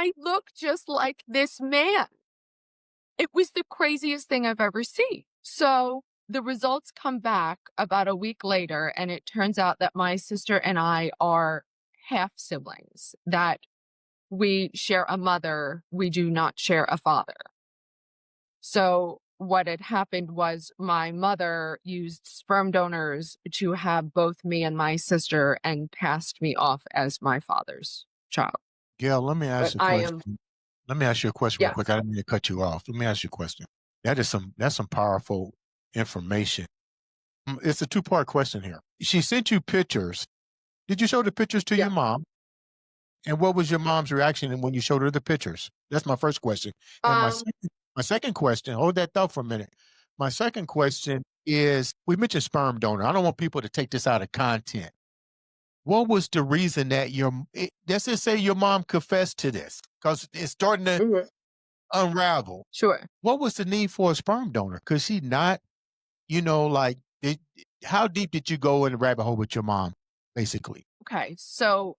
I look just like this man. It was the craziest thing I've ever seen. So the results come back about a week later, and it turns out that my sister and I are half siblings, that we share a mother, we do not share a father. So what had happened was my mother used sperm donors to have both me and my sister and passed me off as my father's child. Gayle, let me ask But you a question. Let me ask you a question real yes. quick. I didn't mean to cut you off. Let me ask you a question. That's some powerful information. It's a two-part question here. She sent you pictures. Did you show the pictures to your mom? And what was your mom's reaction when you showed her the pictures? That's my first question. And my second question, hold that thought for a minute. My second question is, we mentioned sperm donor. I don't want people to take this out of content. What was the reason that let's just say your mom confessed to this, because it's starting to unravel. Sure. What was the need for a sperm donor? Could she not, like, how deep did you go in the rabbit hole with your mom, basically? Okay. So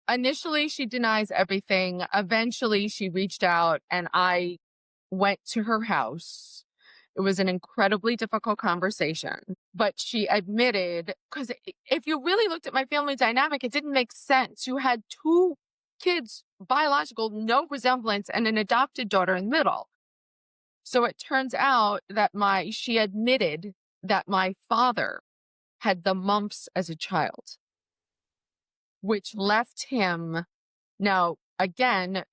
initially she denies everything. Eventually she reached out and I went to her house. It was an incredibly difficult conversation, but she admitted, because if you really looked at my family dynamic, it didn't make sense. You had two kids, biological, no resemblance, and an adopted daughter in the middle. So it turns out that she admitted that my father had the mumps as a child, which left him. Now, again,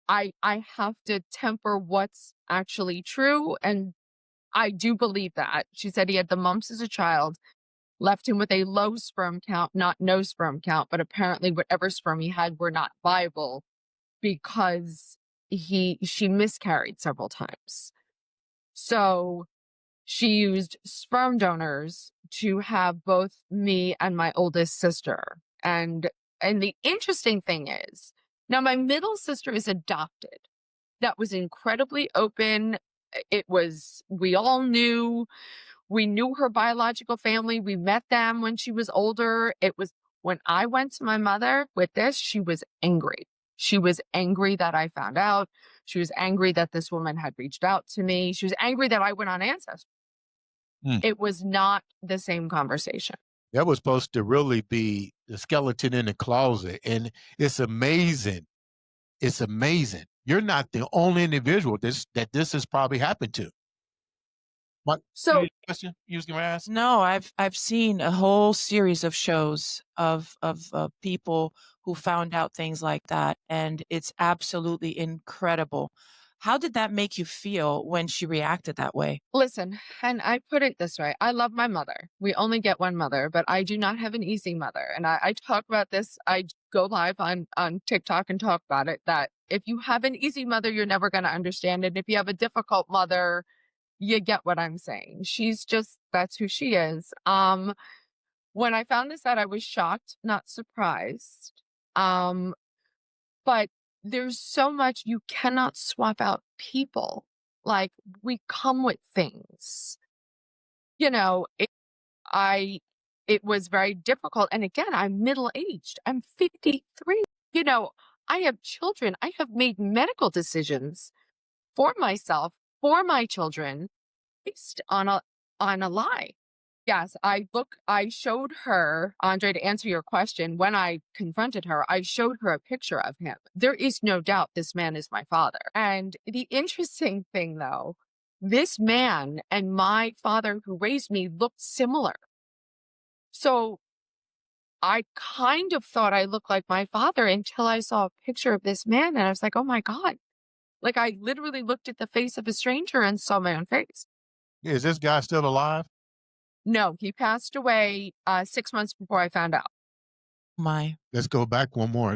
I have to temper what's actually true, and I do believe that. She said he had the mumps as a child, left him with a low sperm count, not no sperm count, but apparently whatever sperm he had were not viable because she miscarried several times. So she used sperm donors to have both me and my oldest sister. And the interesting thing is, now my middle sister is adopted. That was incredibly open. We all knew, we knew her biological family. We met them when she was older. It was when I went to my mother with this, she was angry. She was angry that I found out. She was angry that this woman had reached out to me. She was angry that I went on Ancestry. It was not the same conversation. That was supposed to really be the skeleton in the closet. And it's amazing. It's amazing. You're not the only individual that this has probably happened to. What? So, question you was going to ask? No, I've seen a whole series of shows of people who found out things like that, and it's absolutely incredible. How did that make you feel when she reacted that way? listen, and I put it this way. I love my mother. We only get one mother, but I do not have an easy mother. And I talk about this. I go live on TikTok and talk about it, that if you have an easy mother, you're never going to understand it. If you have a difficult mother, you get what I'm saying. That's who she is. When I found this out, I was shocked, not surprised. But there's so much, you cannot swap out people. Like, we come with things. It was very difficult. And again, I'm middle-aged. I'm 53. I have children. I have made medical decisions for myself, for my children, based on a lie. Yes, I showed her, Andre, to answer your question, when I confronted her, I showed her a picture of him. There is no doubt this man is my father. And the interesting thing, though, this man and my father who raised me looked similar. So I kind of thought I looked like my father until I saw a picture of this man, and I was like, oh my God. Like, I literally looked at the face of a stranger and saw my own face. Is this guy still alive? No, he passed away 6 months before I found out. My. Let's go back one more.